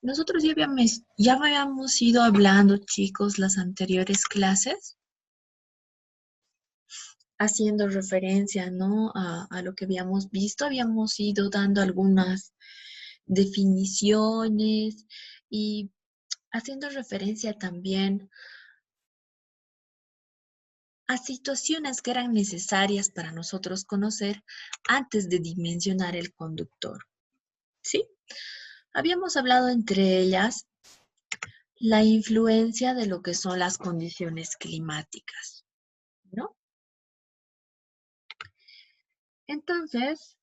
Nosotros ya habíamos ido hablando, chicos, las anteriores clases, haciendo referencia, ¿no? A lo que habíamos visto. Habíamos ido dando algunas definiciones y haciendo referencia también a situaciones que eran necesarias para nosotros conocer antes de dimensionar el conductor, ¿sí? Habíamos hablado entre ellas la influencia de lo que son las condiciones climáticas, ¿no? Entonces,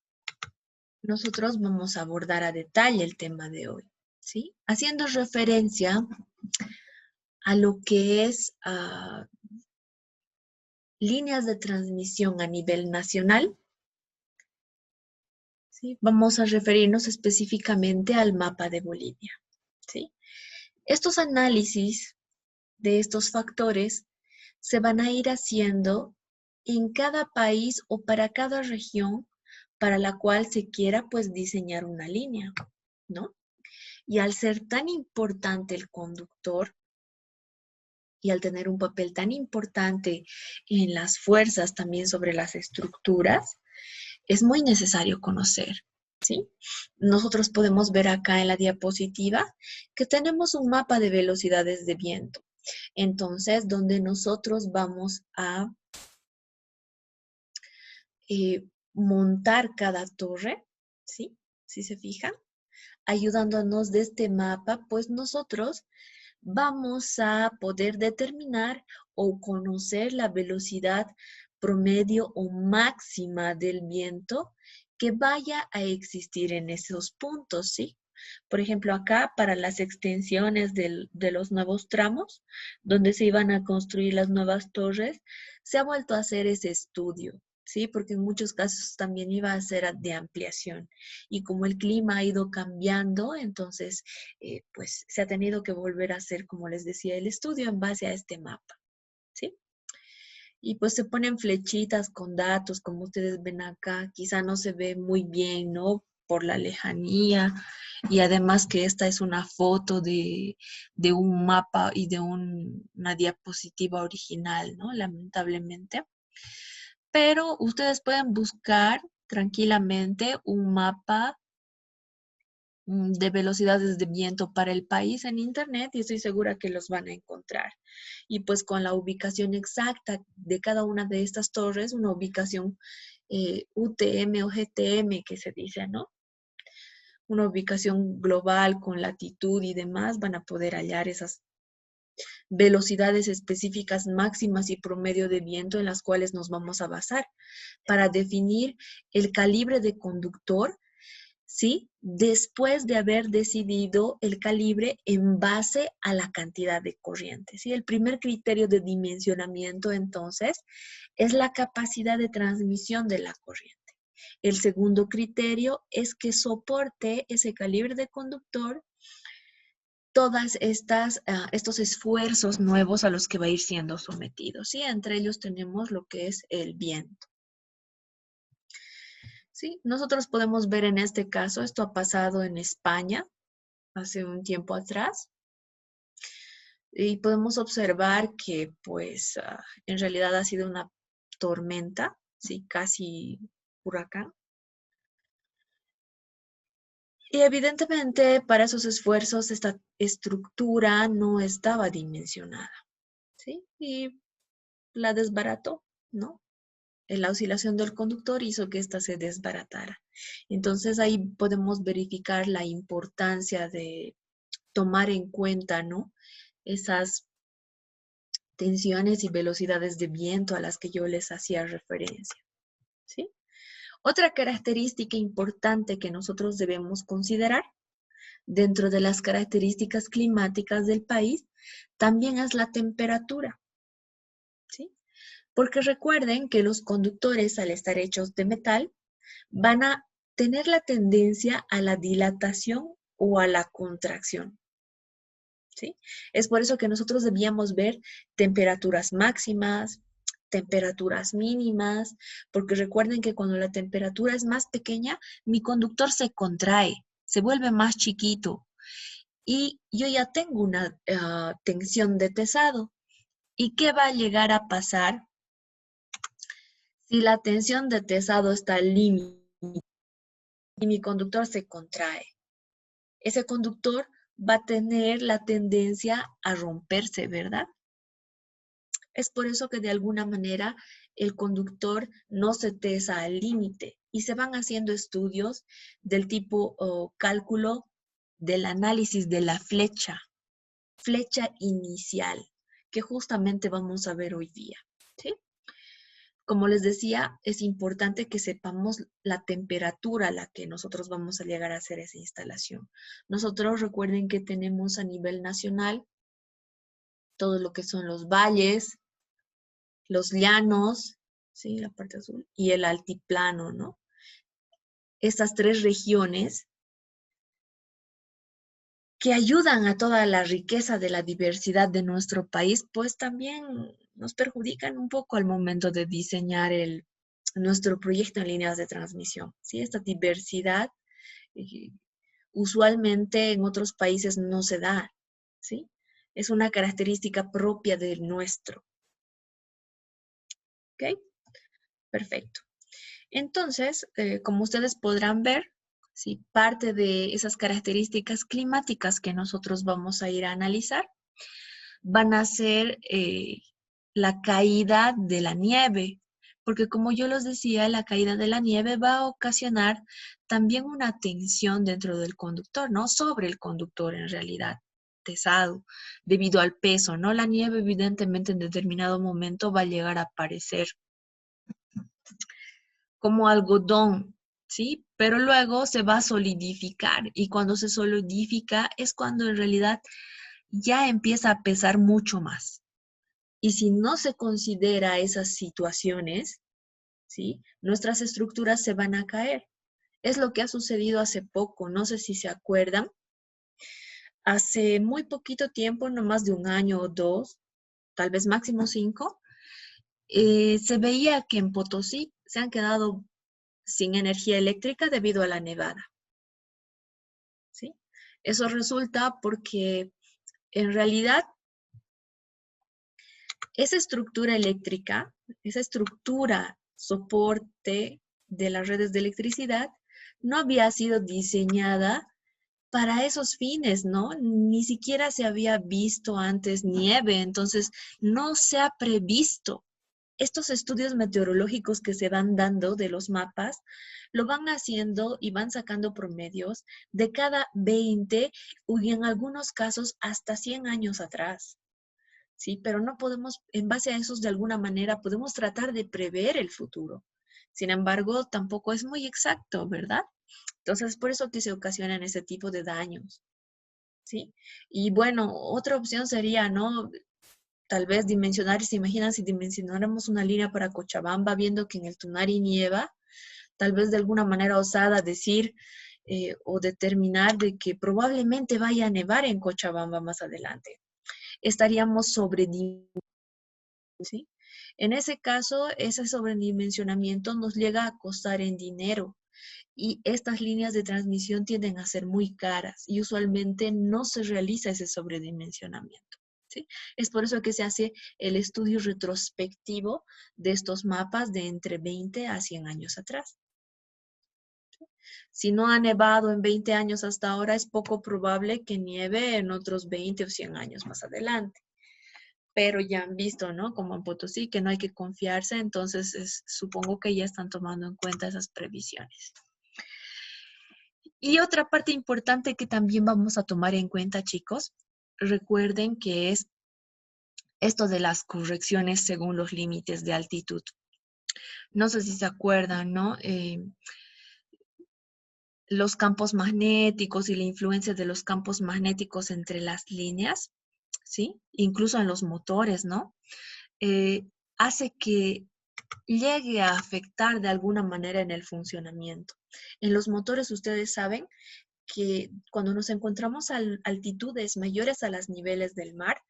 nosotros vamos a abordar a detalle el tema de hoy, ¿sí? Haciendo referencia a lo que es líneas de transmisión a nivel nacional, ¿sí? Vamos a referirnos específicamente al mapa de Bolivia, ¿sí? Estos análisis de estos factores se van a ir haciendo en cada país o para cada región para la cual se quiera pues diseñar una línea, ¿no? Y al ser tan importante el conductor y al tener un papel tan importante en las fuerzas también sobre las estructuras, es muy necesario conocer, ¿sí? Nosotros podemos ver acá en la diapositiva que tenemos un mapa de velocidades de viento. Entonces, donde nosotros vamos a montar cada torre, ¿sí? Si se fijan, ayudándonos de este mapa, pues nosotros vamos a poder determinar o conocer la velocidad promedio o máxima del viento que vaya a existir en esos puntos, ¿sí? Por ejemplo, acá para las extensiones de los nuevos tramos, donde se iban a construir las nuevas torres, se ha vuelto a hacer ese estudio, ¿sí? Porque en muchos casos también iba a ser de ampliación. Y como el clima ha ido cambiando, entonces, pues se ha tenido que volver a hacer, como les decía, el estudio en base a este mapa, ¿sí? Y pues se ponen flechitas con datos, como ustedes ven acá. Quizá no se ve muy bien, ¿no? Por la lejanía. Y además que esta es una foto de un mapa y de una diapositiva original, ¿no? Lamentablemente. Pero ustedes pueden buscar tranquilamente un mapa de velocidades de viento para el país en internet y estoy segura que los van a encontrar. Y pues con la ubicación exacta de cada una de estas torres, una ubicación UTM o GTM que se dice, ¿no? Una ubicación global con latitud y demás, van a poder hallar esas velocidades específicas máximas y promedio de viento en las cuales nos vamos a basar para definir el calibre de conductor, ¿sí? Después de haber decidido el calibre en base a la cantidad de corriente, ¿sí? El primer criterio de dimensionamiento, entonces, es la capacidad de transmisión de la corriente. El segundo criterio es que soporte ese calibre de conductor todas estos esfuerzos nuevos a los que va a ir siendo sometido, ¿sí? Entre ellos tenemos lo que es el viento. Sí, nosotros podemos ver en este caso, esto ha pasado en España hace un tiempo atrás, y podemos observar que pues en realidad ha sido una tormenta, sí, casi huracán. Y evidentemente para esos esfuerzos esta estructura no estaba dimensionada, ¿sí? Y la desbarató, ¿no? La oscilación del conductor hizo que ésta se desbaratara. Entonces ahí podemos verificar la importancia de tomar en cuenta, ¿no? Esas tensiones y velocidades de viento a las que yo les hacía referencia, ¿sí? Otra característica importante que nosotros debemos considerar dentro de las características climáticas del país también es la temperatura, ¿sí? Porque recuerden que los conductores, al estar hechos de metal, van a tener la tendencia a la dilatación o a la contracción, ¿sí? Es por eso que nosotros debíamos ver temperaturas máximas, temperaturas mínimas, porque recuerden que cuando la temperatura es más pequeña, mi conductor se contrae, se vuelve más chiquito. y yo ya tengo una tensión de tesado. ¿Y qué va a llegar a pasar si la tensión de tesado está al límite y mi conductor se contrae? Ese conductor va a tener la tendencia a romperse, ¿verdad? Es por eso que de alguna manera el conductor no se tesa al límite y se van haciendo estudios del tipo cálculo del análisis de la flecha inicial, que justamente vamos a ver hoy día, ¿sí? Como les decía, es importante que sepamos la temperatura a la que nosotros vamos a llegar a hacer esa instalación. Nosotros recuerden que tenemos a nivel nacional todo lo que son los valles, los llanos, ¿sí? La parte azul, y el altiplano, ¿no? Estas tres regiones que ayudan a toda la riqueza de la diversidad de nuestro país, pues también nos perjudican un poco al momento de diseñar nuestro proyecto en líneas de transmisión, ¿sí? Esta diversidad eh, usualmente en otros países no se da, ¿sí? Es una característica propia del nuestro, ¿ok? Perfecto. Entonces, como ustedes podrán ver, ¿sí? Parte de esas características climáticas que nosotros vamos a ir a analizar van a ser la caída de la nieve, porque como yo les decía, la caída de la nieve va a ocasionar también una tensión dentro del conductor, ¿no? Sobre el conductor en realidad, pesado, debido al peso, ¿no? La nieve evidentemente en determinado momento va a llegar a aparecer como algodón, ¿sí? Pero luego se va a solidificar y cuando se solidifica es cuando en realidad ya empieza a pesar mucho más. Y si no se considera esas situaciones, ¿sí? Nuestras estructuras se van a caer. Es lo que ha sucedido hace poco, no sé si se acuerdan. Hace muy poquito tiempo, no más de un año o dos, tal vez máximo 5, se veía que en Potosí se han quedado sin energía eléctrica debido a la nevada, ¿sí? Eso resulta porque en realidad esa estructura eléctrica, esa estructura soporte de las redes de electricidad no había sido diseñada para esos fines, ¿no? Ni siquiera se había visto antes nieve, entonces no se ha previsto. Estos estudios meteorológicos que se van dando de los mapas, lo van haciendo y van sacando promedios de cada 20 y en algunos casos hasta 100 años atrás. ¿Sí? Pero no podemos, en base a esos, de alguna manera, podemos tratar de prever el futuro. Sin embargo, tampoco es muy exacto, ¿verdad? Entonces, por eso que se ocasionan ese tipo de daños, ¿sí? Y bueno, otra opción sería, ¿no? Tal vez dimensionar, se imaginan si dimensionáramos una línea para Cochabamba, viendo que en el Tunari nieva, tal vez de alguna manera osada decir o determinar de que probablemente vaya a nevar en Cochabamba más adelante. Estaríamos sobredimensionando, ¿sí? En ese caso, ese sobredimensionamiento nos llega a costar en dinero y estas líneas de transmisión tienden a ser muy caras y usualmente no se realiza ese sobredimensionamiento, ¿sí? Es por eso que se hace el estudio retrospectivo de estos mapas de entre 20 a 100 años atrás. Si no ha nevado en 20 años hasta ahora, es poco probable que nieve en otros 20 o 100 años más adelante. Pero ya han visto, ¿no? Como en Potosí, que no hay que confiarse, entonces supongo que ya están tomando en cuenta esas previsiones. Y otra parte importante que también vamos a tomar en cuenta, chicos, recuerden que es esto de las correcciones según los límites de altitud. No sé si se acuerdan, ¿no? Los campos magnéticos y la influencia de los campos magnéticos entre las líneas, ¿sí? Incluso en los motores, ¿no? Hace que llegue a afectar de alguna manera en el funcionamiento. En los motores ustedes saben que cuando nos encontramos a altitudes mayores a los niveles del mar,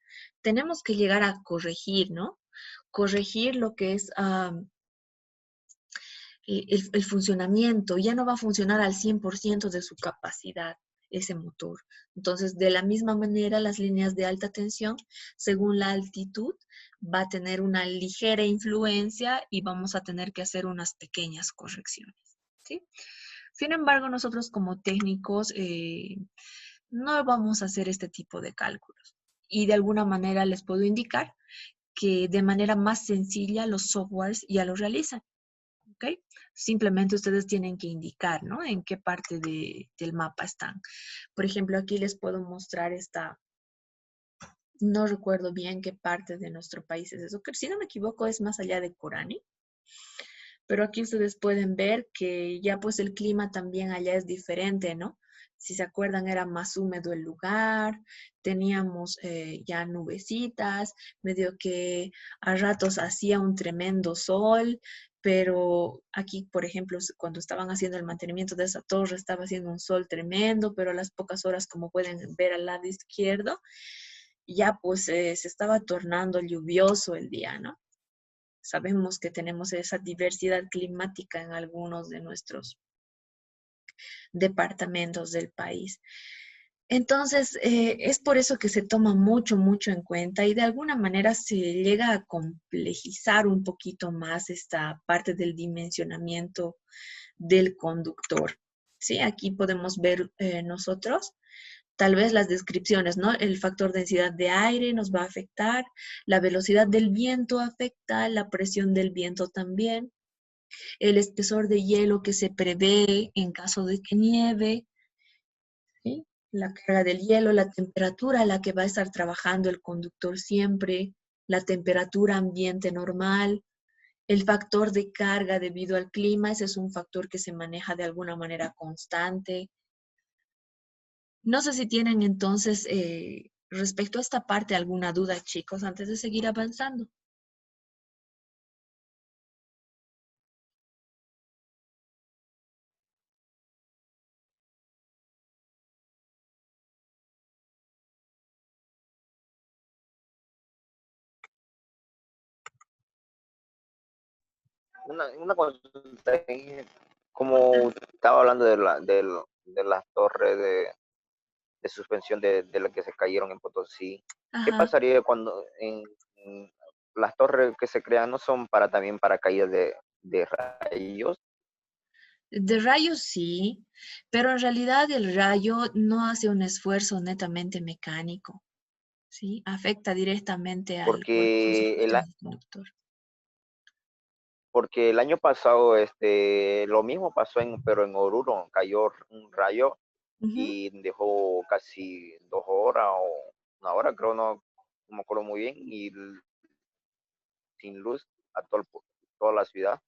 tenemos que llegar a corregir, ¿no? Corregir lo que es el funcionamiento. Ya no va a funcionar al 100% de su capacidad. ese motor. Entonces, de la misma manera, las líneas de alta tensión, según la altitud, va a tener una ligera influencia y vamos a tener que hacer unas pequeñas correcciones, ¿sí? Sin embargo, nosotros como técnicos no vamos a hacer este tipo de cálculos. Y de alguna manera les puedo indicar que de manera más sencilla los softwares ya lo realizan. ¿Ok? Simplemente ustedes tienen que indicar, ¿no? En qué parte del mapa están. Por ejemplo, aquí les puedo mostrar esta, no recuerdo bien qué parte de nuestro país es eso, que si no me equivoco es más allá de Corani. Pero aquí ustedes pueden ver que ya pues el clima también allá es diferente, ¿no? Si se acuerdan, era más húmedo el lugar, teníamos ya nubecitas, medio que a ratos hacía un tremendo sol, pero aquí, por ejemplo, cuando estaban haciendo el mantenimiento de esa torre, estaba haciendo un sol tremendo, pero a las pocas horas, como pueden ver al lado izquierdo, ya pues se estaba tornando lluvioso el día, ¿no? Sabemos que tenemos esa diversidad climática en algunos de nuestros departamentos del país. Entonces, es por eso que se toma mucho, mucho en cuenta y de alguna manera se llega a complejizar un poquito más esta parte del dimensionamiento del conductor. Sí, aquí podemos ver nosotros tal vez las descripciones, ¿no? El factor densidad de aire nos va a afectar, la velocidad del viento afecta, la presión del viento también, el espesor de hielo que se prevé en caso de que nieve, ¿sí? La carga del hielo, la temperatura a la que va a estar trabajando el conductor siempre, la temperatura ambiente normal, el factor de carga debido al clima, ese es un factor que se maneja de alguna manera constante. No sé si tienen entonces respecto a esta parte alguna duda, chicos, antes de seguir avanzando. Una consulta ahí, como estaba hablando de las torres de suspensión de las que se cayeron en Potosí. ¿Qué Ajá. pasaría cuando en las torres que se crean no son para también para caídas de rayos? De rayos sí, pero en realidad el rayo no hace un esfuerzo netamente mecánico, ¿sí? Afecta directamente al cuerpo de Porque circuito del conductor. porque el año pasado lo mismo pasó pero en Oruro cayó un rayo Ujú. y dejó casi 2 horas o 1 hora, creo, no me acuerdo muy bien, y sin luz a toda la ciudad.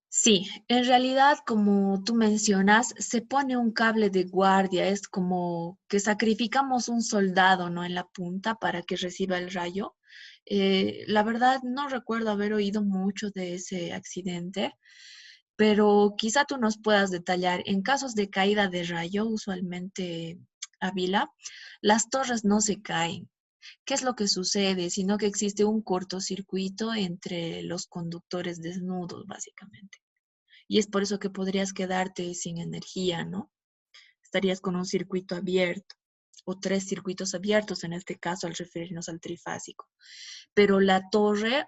Sí, en realidad, como tú mencionas, se pone un cable de guardia, es como que sacrificamos un soldado, ¿no? En la punta para que reciba el rayo. La verdad, no recuerdo haber oído mucho de ese accidente, pero quizá tú nos puedas detallar. En casos de caída de rayo, usualmente, Ávila, las torres no se caen. ¿Qué es lo que sucede? Sino que existe un cortocircuito entre los conductores desnudos, básicamente. Y es por eso que podrías quedarte sin energía, ¿no? Estarías con un circuito abierto o 3 circuitos abiertos en este caso al referirnos al trifásico. Pero la torre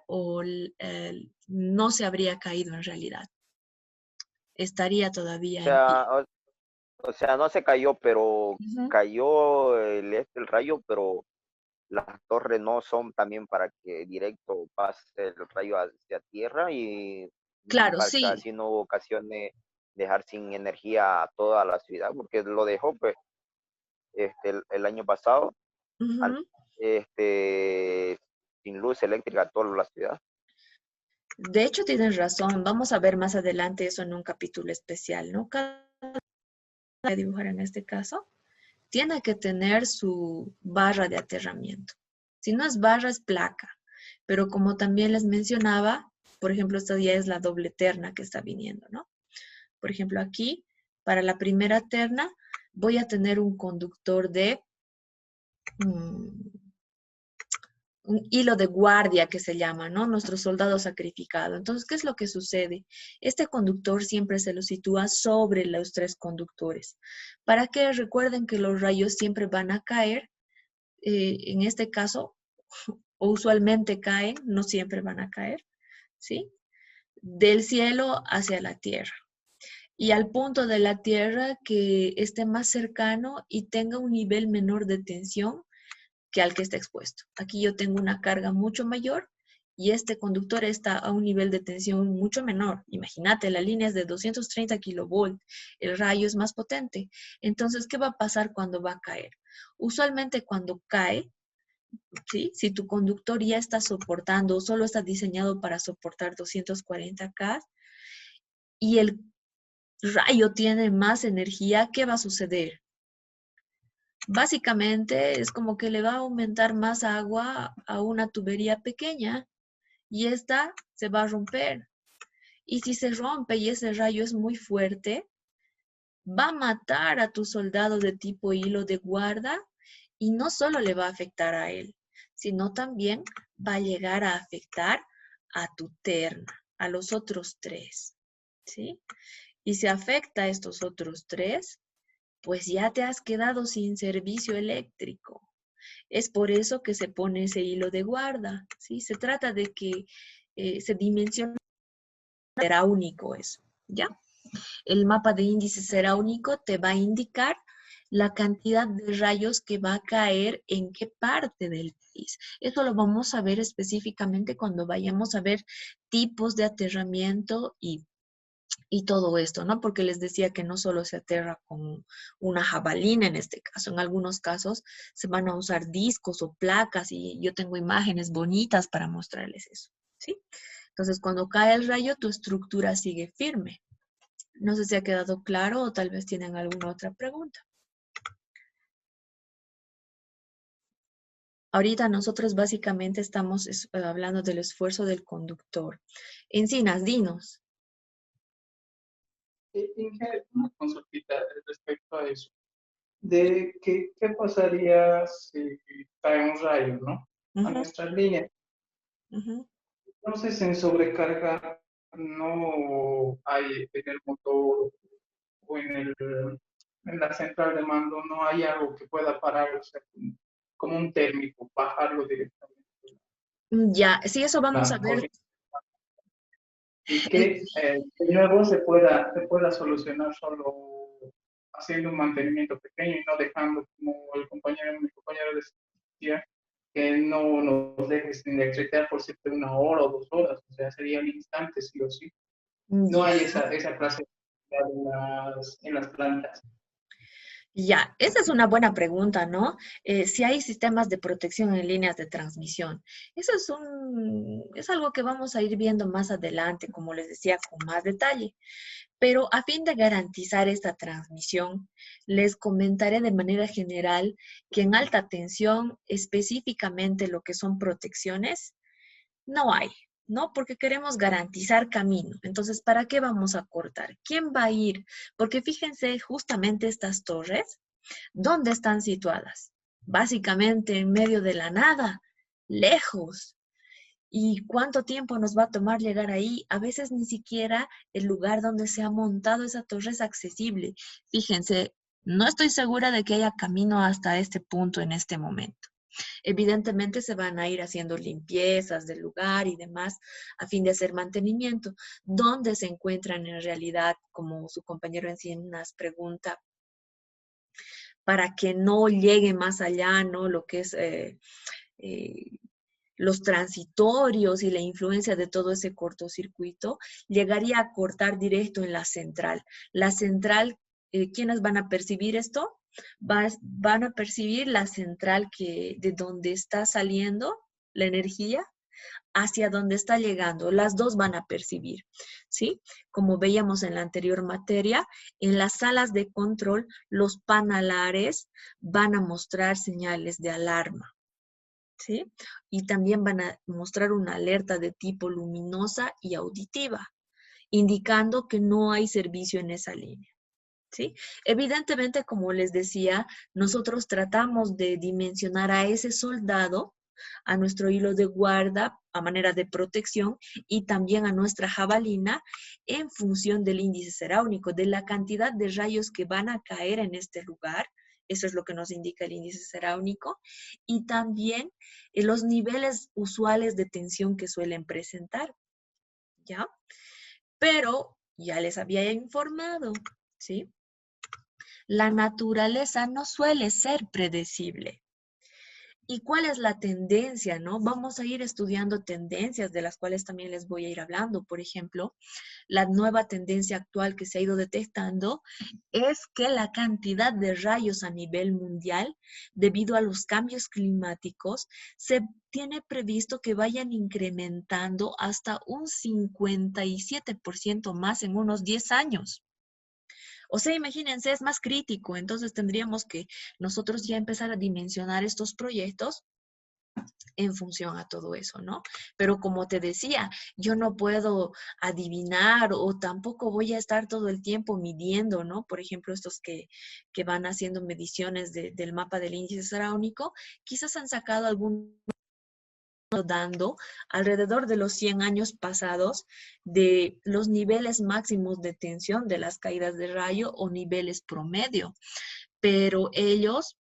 no se habría caído en realidad. Estaría O todavía en pie. sea, o sea, no se cayó, pero Ujú. cayó el rayo, pero las torres no son también para que directo pase el rayo hacia tierra y Claro, para que sí. así no ocasione dejar sin energía a toda la ciudad, porque lo dejó pues el año pasado an- Ujú. sin luz eléctrica a toda la ciudad. De hecho, tienes razón. Vamos a ver más adelante eso en un capítulo especial, ¿no? Cada dibujar en este caso tiene que tener su barra de aterramiento. Si no es barra, es placa. Pero como también les mencionaba, por ejemplo, esta ya es la doble terna que está viniendo, ¿no? Por ejemplo, aquí, para la primera terna, voy a tener un conductor de, mm, un hilo de guardia que se llama, ¿no? Nuestro soldado sacrificado. Entonces, ¿qué es lo que sucede? Este conductor siempre se lo sitúa sobre los tres conductores. Para que recuerden que los rayos siempre van a caer, en este caso, o usualmente caen, no siempre van a caer, ¿sí? Del cielo hacia la tierra. Y al punto de la tierra que esté más cercano y tenga un nivel menor de tensión que al que está expuesto. Aquí yo tengo una carga mucho mayor y este conductor está a un nivel de tensión mucho menor. Imagínate, la línea es de 230 kilovolt, el rayo es más potente. Entonces, ¿qué va a pasar cuando va a caer? Usualmente cuando cae, ¿sí? Si tu conductor ya está soportando, solo está diseñado para soportar 240 K y el rayo tiene más energía, ¿qué va a suceder? Básicamente es como que le va a aumentar más agua a una tubería pequeña y esta se va a romper. Y si se rompe y ese rayo es muy fuerte, va a matar a tu soldado de tipo hilo de guarda y no solo le va a afectar a él, sino también va a llegar a afectar a tu terna, a los otros tres, ¿sí? Y si afecta a estos otros tres, pues ya te has quedado sin servicio eléctrico. Es por eso que se pone ese hilo de guarda, ¿sí? Se trata de que se dimensiona, será único eso, ¿ya? El mapa de índice será único, te va a indicar la cantidad de rayos que va a caer en qué parte del país. Eso lo vamos a ver específicamente cuando vayamos a ver tipos de aterramiento y todo esto, ¿no? Porque les decía que no solo se aterra con una jabalina en este caso, en algunos casos se van a usar discos o placas y yo tengo imágenes bonitas para mostrarles eso, ¿sí? Entonces, cuando cae el rayo, tu estructura sigue firme. No sé si ha quedado claro o tal vez tienen alguna otra pregunta. Ahorita nosotros básicamente estamos hablando del esfuerzo del conductor. Encinas, dinos. Inge, una consultita respecto a eso. De qué pasaría si cae un rayo, ¿no? A Ujú, nuestra línea. ujú. Entonces, en sobrecarga no hay en el motor o en la central de mando, no hay algo que pueda parar, o sea, como un térmico, bajarlo directamente. Ya, sí, eso vamos a La ver. corriente. Y Eh, que de nuevo se pueda solucionar solo haciendo un mantenimiento pequeño y no dejando, como mi compañero decía, que no nos dejes sin electricidad por siempre 1 hora o 2 horas, o sea, sería al instante, sí o sí. No ya. hay esa clase en las plantas. Ya, esa es una buena pregunta, ¿no? Si hay sistemas de protección en líneas de transmisión. Eso es algo que vamos a ir viendo más adelante, como les decía, con más detalle. Pero a fin de garantizar esta transmisión, les comentaré de manera general que en alta tensión, específicamente lo que son protecciones, no hay, ¿no? Porque queremos garantizar camino. Entonces, ¿para qué vamos a cortar? ¿Quién va a ir? Porque fíjense, justamente estas torres, ¿dónde están situadas? Básicamente en medio de la nada, lejos. ¿Y cuánto tiempo nos va a tomar llegar ahí? A veces ni siquiera el lugar donde se ha montado esa torre es accesible. Fíjense, no estoy segura de que haya camino hasta este punto en este momento. Evidentemente se van a ir haciendo limpiezas del lugar y demás a fin de hacer mantenimiento. ¿Dónde se encuentran en realidad, como su compañero Encinas pregunta, para que no llegue más allá, ¿no? Lo que es eh, los transitorios y la influencia de todo ese cortocircuito, llegaría a cortar directo en la central. La central, ¿quiénes van a percibir esto? Van a percibir la central de donde está saliendo la energía hacia donde está llegando. Las dos van a percibir, ¿sí? Como veíamos en la anterior materia, en las salas de control, los panalares van a mostrar señales de alarma, ¿sí? Y también van a mostrar una alerta de tipo luminosa y auditiva, indicando que no hay servicio en esa línea, ¿sí? Evidentemente, como les decía, nosotros tratamos de dimensionar a ese soldado a nuestro hilo de guarda a manera de protección y también a nuestra jabalina en función del índice ceráunico, de la cantidad de rayos que van a caer en este lugar. Eso es lo que nos indica el índice ceráunico. Y también los niveles usuales de tensión que suelen presentar, ¿ya? Pero ya les había informado, ¿sí? La naturaleza no suele ser predecible. ¿Y cuál es la tendencia, no? Vamos a ir estudiando tendencias de las cuales también les voy a ir hablando. Por ejemplo, la nueva tendencia actual que se ha ido detectando es que la cantidad de rayos a nivel mundial, debido a los cambios climáticos, se tiene previsto que vayan incrementando hasta un 57% más en unos 10 años. O sea, imagínense, es más crítico. Entonces tendríamos que nosotros ya empezar a dimensionar estos proyectos en función a todo eso, ¿no? Pero como te decía, yo no puedo adivinar o tampoco voy a estar todo el tiempo midiendo, ¿no? Por ejemplo, estos que van haciendo mediciones del mapa del índice ceráunico, quizás han sacado algún dando alrededor de los 100 años pasados de los niveles máximos de tensión de las caídas de rayo o niveles promedio, pero ellos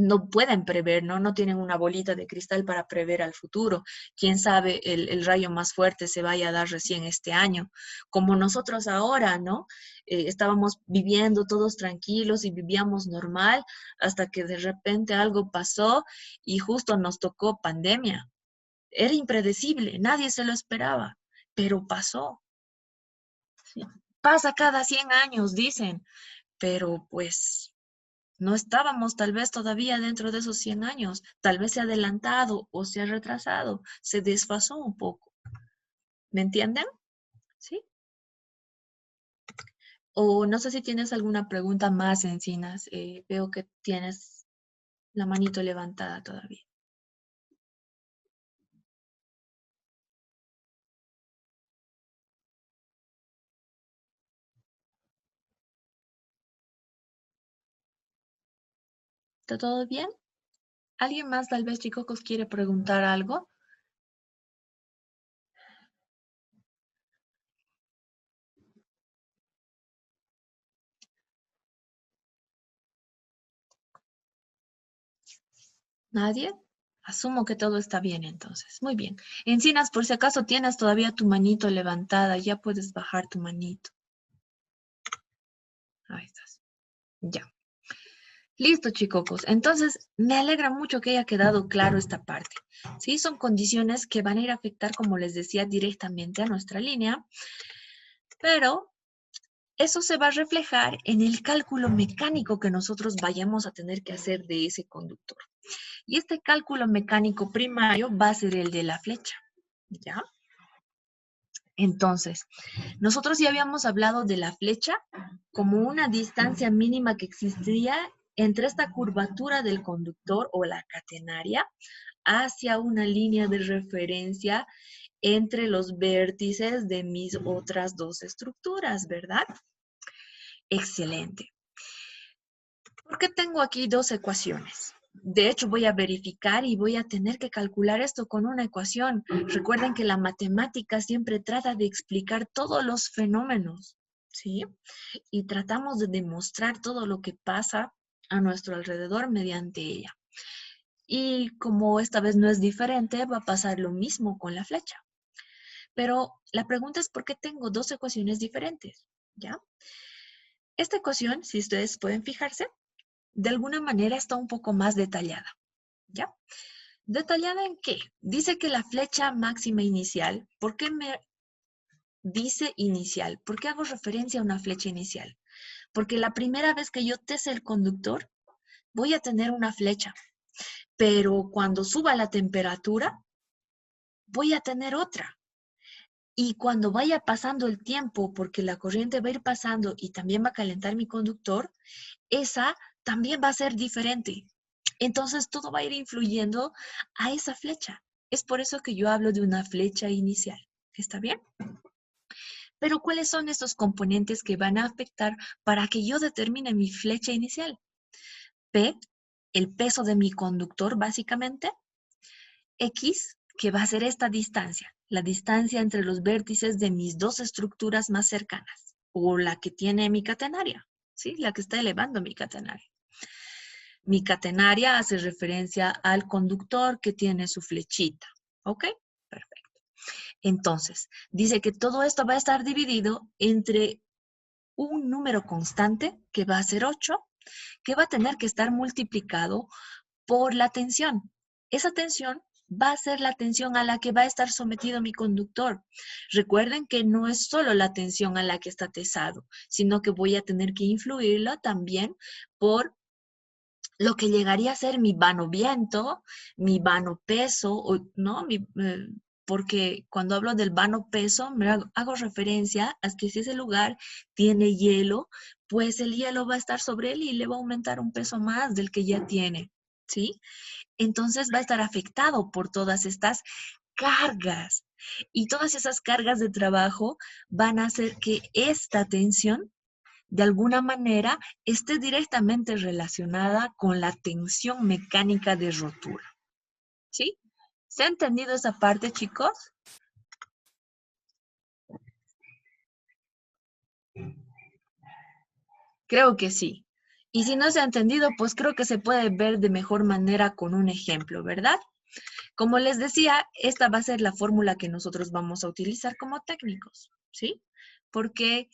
no pueden prever, ¿no? No tienen una bolita de cristal para prever al futuro. Quién sabe, el rayo más fuerte se vaya a dar recién este año. Como nosotros ahora, ¿no? Estábamos viviendo todos tranquilos y vivíamos normal hasta que de repente algo pasó y justo nos tocó pandemia. Era impredecible, nadie se lo esperaba, pero pasó. Sí. Pasa cada 100 años, dicen, pero pues no estábamos tal vez todavía dentro de esos 100 años. Tal vez se ha adelantado o se ha retrasado, se desfasó un poco. ¿Me entienden? ¿Sí? O no sé si tienes alguna pregunta más, Encinas. Veo que tienes la manito levantada todavía. ¿Está todo bien? ¿Alguien más tal vez, chicos, quiere preguntar algo? ¿Nadie? Asumo que todo está bien entonces. Muy bien. Encinas, por si acaso tienes todavía tu manito levantada, ya puedes bajar tu manito. Ahí estás. Ya. Listo, chicos. Entonces, me alegra mucho que haya quedado claro esta parte. Sí, son condiciones que van a ir a afectar, como les decía, directamente a nuestra línea, pero eso se va a reflejar en el cálculo mecánico que nosotros vayamos a tener que hacer de ese conductor. Y este cálculo mecánico primario va a ser el de la flecha, ¿ya? Entonces, nosotros ya habíamos hablado de la flecha como una distancia mínima que existiría entre esta curvatura del conductor o la catenaria hacia una línea de referencia entre los vértices de mis otras dos estructuras, ¿verdad? Excelente. ¿Por qué tengo aquí dos ecuaciones? De hecho, voy a verificar y voy a tener que calcular esto con una ecuación. Recuerden que la matemática siempre trata de explicar todos los fenómenos, ¿sí? Y tratamos de demostrar todo lo que pasa a nuestro alrededor mediante ella. Y como esta vez no es diferente, va a pasar lo mismo con la flecha. Pero la pregunta es ¿por qué tengo dos ecuaciones diferentes? ¿Ya? Esta ecuación, si ustedes pueden fijarse, de alguna manera está un poco más detallada, ¿ya? ¿Detallada en qué? Dice que la flecha máxima inicial, ¿por qué me dice inicial? ¿Por qué hago referencia a una flecha inicial? Porque la primera vez que yo tese el conductor, voy a tener una flecha, pero cuando suba la temperatura, voy a tener otra. Y cuando vaya pasando el tiempo, porque la corriente va a ir pasando y también va a calentar mi conductor, esa también va a ser diferente. Entonces todo va a ir influyendo a esa flecha. Es por eso que yo hablo de una flecha inicial. ¿Está bien? Pero ¿cuáles son estos componentes que van a afectar para que yo determine mi flecha inicial? P, el peso de mi conductor básicamente, X, que va a ser esta distancia, la distancia entre los vértices de mis dos estructuras más cercanas, o la que tiene mi catenaria, ¿sí? La que está elevando mi catenaria. Mi catenaria hace referencia al conductor que tiene su flechita, ¿ok? Perfecto. Entonces, dice que todo esto va a estar dividido entre un número constante, que va a ser 8, que va a tener que estar multiplicado por la tensión. Esa tensión va a ser la tensión a la que va a estar sometido mi conductor. Recuerden que no es solo la tensión a la que está tesado, sino que voy a tener que influirla también por lo que llegaría a ser mi vano viento, mi vano peso, ¿no? Porque cuando hablo del vano peso, me hago referencia a que si ese lugar tiene hielo, pues el hielo va a estar sobre él y le va a aumentar un peso más del que ya tiene, ¿sí? Entonces va a estar afectado por todas estas cargas. Y todas esas cargas de trabajo van a hacer que esta tensión de alguna manera esté directamente relacionada con la tensión mecánica de rotura. ¿Sí? ¿Se ha entendido esa parte, chicos? Creo que sí. Y si no se ha entendido, pues creo que se puede ver de mejor manera con un ejemplo, ¿verdad? Como les decía, esta va a ser la fórmula que nosotros vamos a utilizar como técnicos, ¿sí? Porque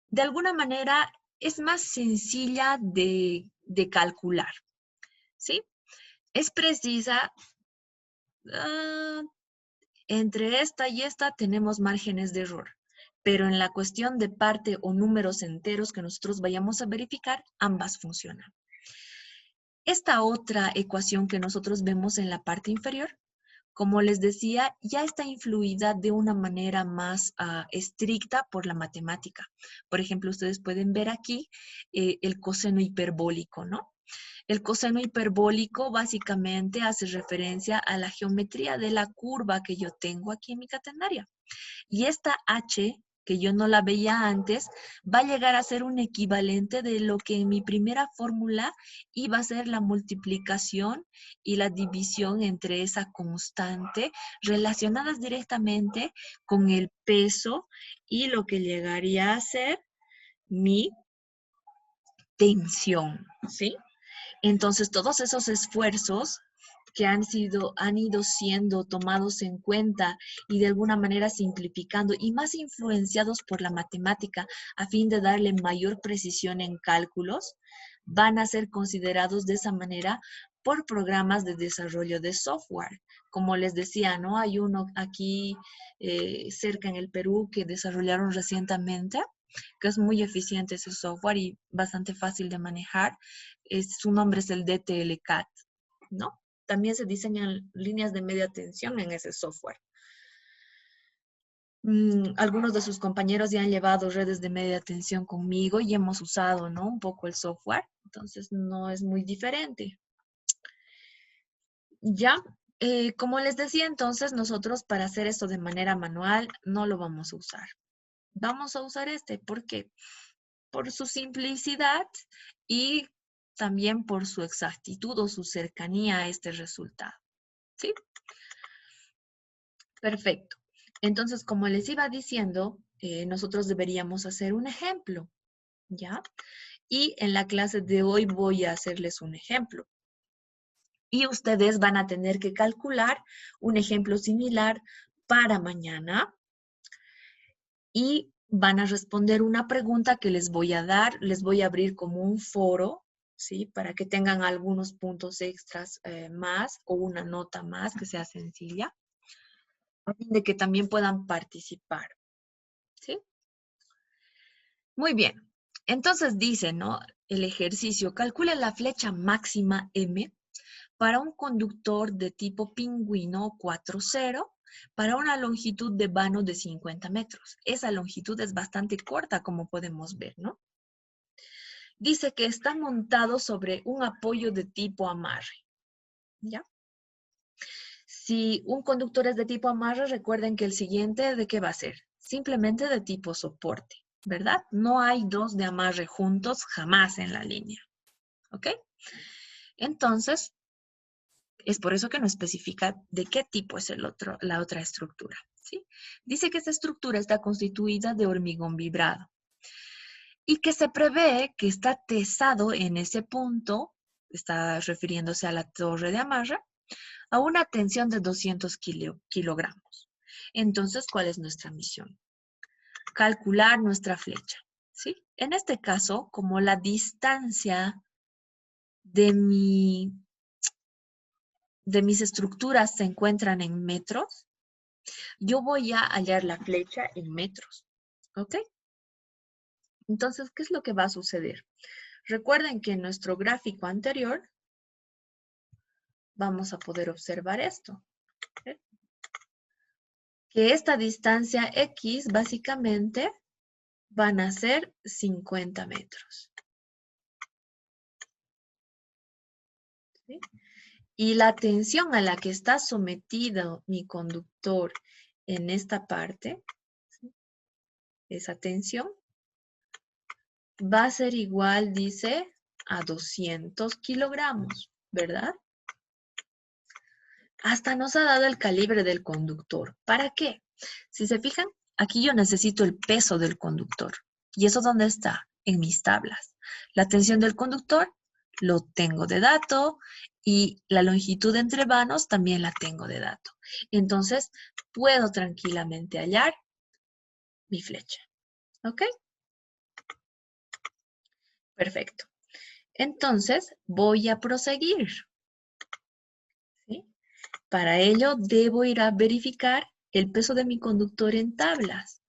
de alguna manera es más sencilla de calcular, ¿sí? Es precisa, entre esta y esta tenemos márgenes de error, pero en la cuestión de parte o números enteros que nosotros vayamos a verificar, ambas funcionan. Esta otra ecuación que nosotros vemos en la parte inferior, como les decía, ya está influida de una manera más estricta por la matemática. Por ejemplo, ustedes pueden ver aquí el coseno hiperbólico, ¿no? El coseno hiperbólico básicamente hace referencia a la geometría de la curva que yo tengo aquí en mi catenaria. Y esta h, que yo no la veía antes, va a llegar a ser un equivalente de lo que en mi primera fórmula iba a ser la multiplicación y la división entre esa constante relacionadas directamente con el peso y lo que llegaría a ser mi tensión, ¿sí? Entonces, todos esos esfuerzos que han ido siendo tomados en cuenta y de alguna manera simplificando y más influenciados por la matemática a fin de darle mayor precisión en cálculos, van a ser considerados de esa manera por programas de desarrollo de software. Como les decía, ¿no? Hay uno aquí cerca en el Perú que desarrollaron recientemente, que es muy eficiente ese software y bastante fácil de manejar. Su nombre es el DTLCAT, ¿no? También se diseñan líneas de media tensión en ese software. Algunos de sus compañeros ya han llevado redes de media tensión conmigo y hemos usado, ¿no? Un poco el software, entonces no es muy diferente. Ya, como les decía entonces, nosotros para hacer esto de manera manual no lo vamos a usar. Vamos a usar ¿por qué? Por su simplicidad y también por su exactitud o su cercanía a este resultado. ¿Sí? Perfecto. Entonces, como les iba diciendo, nosotros deberíamos hacer un ejemplo, ¿ya? Y en la clase de hoy voy a hacerles un ejemplo. Y ustedes van a tener que calcular un ejemplo similar para mañana. Y van a responder una pregunta que les voy a dar. Les voy a abrir como un foro, ¿sí? Para que tengan algunos puntos extras más o una nota más que sea sencilla, a fin de que también puedan participar, ¿sí? Muy bien. Entonces dice, ¿no? El ejercicio, calcula la flecha máxima M para un conductor de tipo pingüino 4.0 para una longitud de vano de 50 metros. Esa longitud es bastante corta, como podemos ver, ¿no? Dice que está montado sobre un apoyo de tipo amarre, ¿ya? Si un conductor es de tipo amarre, recuerden que el siguiente, ¿de qué va a ser? Simplemente de tipo soporte, ¿verdad? No hay dos de amarre juntos jamás en la línea, ¿ok? Entonces, Es por eso que no especifica de qué tipo es la otra estructura, ¿sí? Dice que esta estructura está constituida de hormigón vibrado y que se prevé que está tesado en ese punto, está refiriéndose a la torre de amarre, a una tensión de 200 kilogramos. Entonces, ¿cuál es nuestra misión? Calcular nuestra flecha, ¿sí? En este caso, como la distancia de mis estructuras se encuentran en metros, yo voy a hallar la flecha en metros, ¿ok? Entonces, ¿qué es lo que va a suceder? Recuerden que en nuestro gráfico anterior vamos a poder observar esto, ¿ok? Que esta distancia X básicamente van a ser 50 metros. ¿Sí? Y la tensión a la que está sometido mi conductor en esta parte, ¿sí? Esa tensión va a ser igual, dice, a 200 kilogramos, ¿verdad? Hasta nos ha dado el calibre del conductor. ¿Para qué? Si se fijan, aquí yo necesito el peso del conductor. ¿Y eso dónde está? En mis tablas. La tensión del conductor lo tengo de dato y la longitud entre vanos también la tengo de dato. Entonces, puedo tranquilamente hallar mi flecha. ¿Ok? Perfecto. Entonces, voy a proseguir. ¿Sí? Para ello, debo ir a verificar el peso de mi conductor en tablas.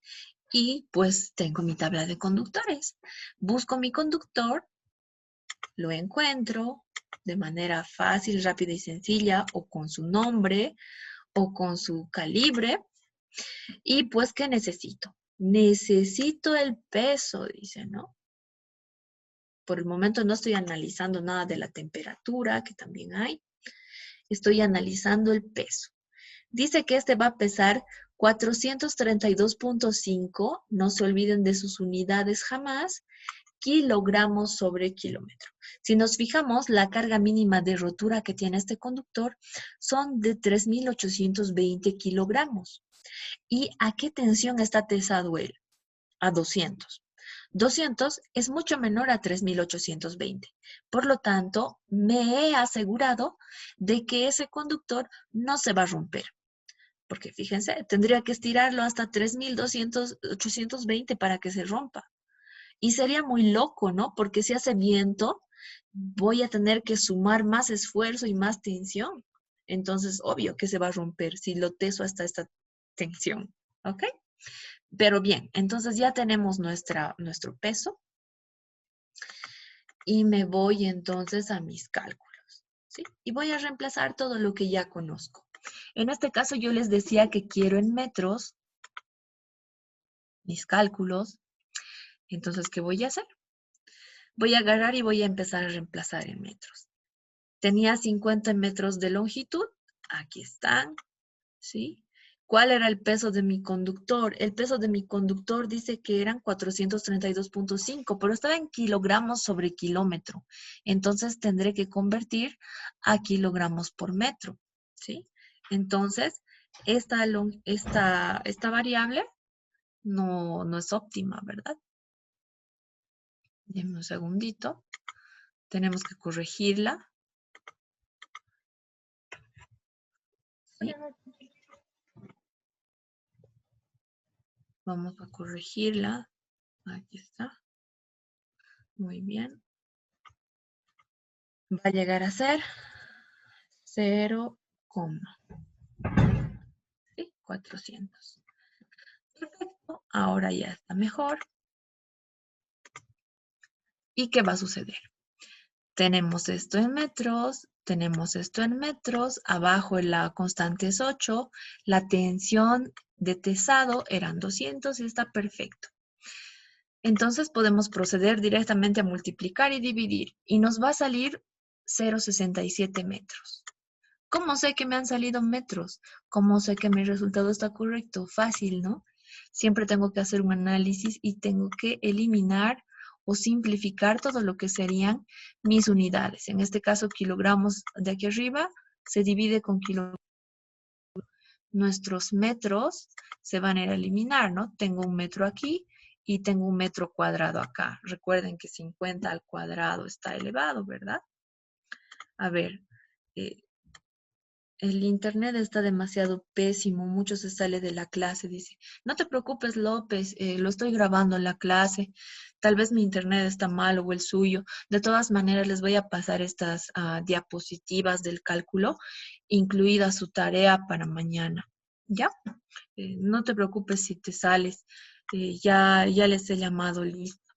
Y pues tengo mi tabla de conductores. Busco mi conductor, lo encuentro de manera fácil, rápida y sencilla, o con su nombre, o con su calibre. Y pues, ¿qué necesito? Necesito el peso, dice, ¿no? Por el momento no estoy analizando nada de la temperatura, que también hay. Estoy analizando el peso. Dice que este va a pesar 432.5, no se olviden de sus unidades jamás, kilogramos sobre kilómetro. Si nos fijamos, la carga mínima de rotura que tiene este conductor son de 3.820 kilogramos. ¿Y a qué tensión está tesado él? A 200. 200 es mucho menor a 3.820. Por lo tanto, me he asegurado de que ese conductor no se va a romper. Porque fíjense, tendría que estirarlo hasta 3.820 para que se rompa. Y sería muy loco, ¿no? Porque si hace viento, voy a tener que sumar más esfuerzo y más tensión. Entonces, obvio que se va a romper si lo teso hasta esta tensión, ¿ok? Pero bien, entonces ya tenemos nuestro peso. Y me voy entonces a mis cálculos, ¿sí? Y voy a reemplazar todo lo que ya conozco. En este caso yo les decía que quiero en metros mis cálculos. Entonces, ¿qué voy a hacer? Voy a agarrar y voy a empezar a reemplazar en metros. Tenía 50 metros de longitud. Aquí están, ¿sí? ¿Cuál era el peso de mi conductor? El peso de mi conductor dice que eran 432.5, pero estaba en kilogramos sobre kilómetro. Entonces, tendré que convertir a kilogramos por metro, ¿sí? Entonces, esta variable no es óptima, ¿verdad? Denme un segundito. Tenemos que corregirla. ¿Sí? Vamos a corregirla. Aquí está. Muy bien. Va a llegar a ser 0, ¿sí? 400. Perfecto. Ahora ya está mejor. ¿Y qué va a suceder? Tenemos esto en metros, tenemos esto en metros, abajo la constante es 8, la tensión de tesado eran 200 y está perfecto. Entonces podemos proceder directamente a multiplicar y dividir y nos va a salir 0,67 metros. ¿Cómo sé que me han salido metros? ¿Cómo sé que mi resultado está correcto? Fácil, ¿no? Siempre tengo que hacer un análisis y tengo que eliminar o simplificar todo lo que serían mis unidades. En este caso, kilogramos de aquí arriba se divide con kilómetros. Nuestros metros se van a ir a eliminar, ¿no? Tengo un metro aquí y tengo un metro cuadrado acá. Recuerden que 50 al cuadrado está elevado, ¿verdad? A ver, el internet está demasiado pésimo, mucho se sale de la clase, dice. No te preocupes, López, lo estoy grabando en la clase. Tal vez mi internet está mal o el suyo. De todas maneras, les voy a pasar estas diapositivas del cálculo, incluida su tarea para mañana. ¿Ya? No te preocupes si te sales. Ya les he llamado listo.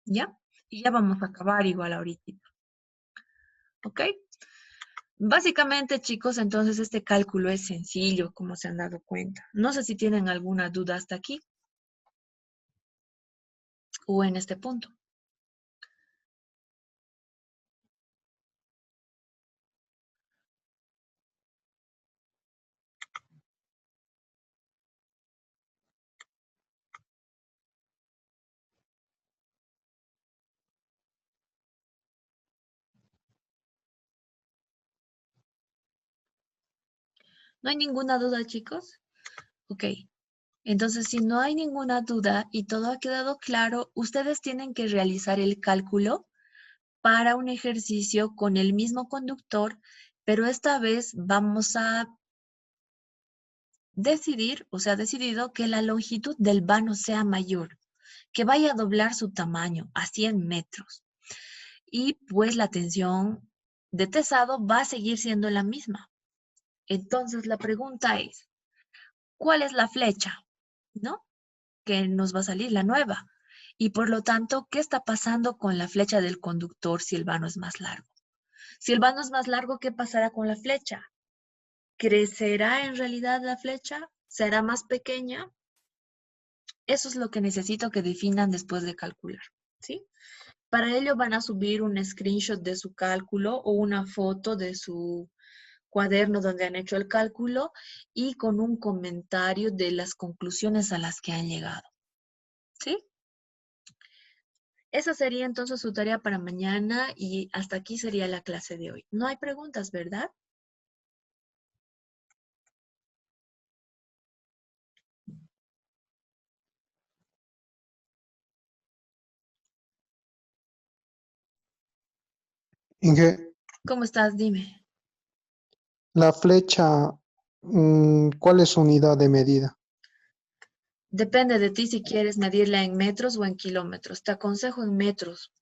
¿Ya? Y ya vamos a acabar igual ahorita. ¿Ok? Básicamente, chicos, entonces este cálculo es sencillo, como se han dado cuenta. No sé si tienen alguna duda hasta aquí o en este punto. ¿No hay ninguna duda, chicos? Ok. Entonces, si no hay ninguna duda y todo ha quedado claro, ustedes tienen que realizar el cálculo para un ejercicio con el mismo conductor, pero esta vez vamos a decidir, o sea, decidido que la longitud del vano sea mayor, que vaya a doblar su tamaño a 100 metros. Y pues la tensión de tesado va a seguir siendo la misma. Entonces la pregunta es, ¿cuál es la flecha? ¿No? Que nos va a salir la nueva. Y por lo tanto, ¿qué está pasando con la flecha del conductor si el vano es más largo? Si el vano es más largo, ¿qué pasará con la flecha? ¿Crecerá en realidad la flecha? ¿Será más pequeña? Eso es lo que necesito que definan después de calcular, ¿sí? Para ello van a subir un screenshot de su cálculo o una foto de su cuaderno donde han hecho el cálculo y con un comentario de las conclusiones a las que han llegado, ¿sí? Esa sería entonces su tarea para mañana y hasta aquí sería la clase de hoy. No hay preguntas, ¿verdad? Inge, ¿Cómo estás? Dime. la flecha, ¿cuál es su unidad de medida? Depende de ti si quieres medirla en metros o en kilómetros. Te aconsejo en metros.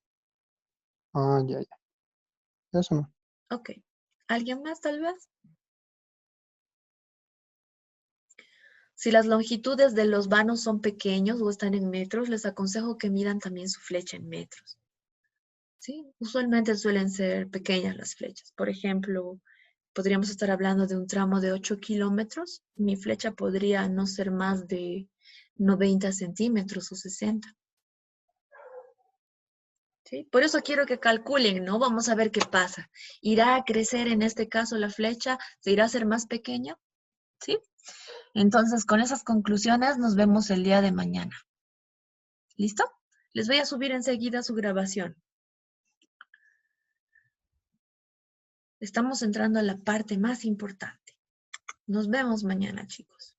Ah, ya, ya. Eso no. Ok. ¿Alguien más tal vez? Si las longitudes de los vanos son pequeños o están en metros, les aconsejo que midan también su flecha en metros. ¿Sí? Usualmente suelen ser pequeñas las flechas. Por ejemplo, podríamos estar hablando de un tramo de 8 kilómetros. Mi flecha podría no ser más de 90 centímetros o 60. ¿Sí? Por eso quiero que calculen, ¿no? Vamos a ver qué pasa. ¿Irá a crecer en este caso la flecha? ¿Se irá a hacer más pequeña? ¿Sí? Entonces, con esas conclusiones nos vemos el día de mañana. ¿Listo? Les voy a subir enseguida su grabación. Estamos entrando a la parte más importante. Nos vemos mañana, chicos.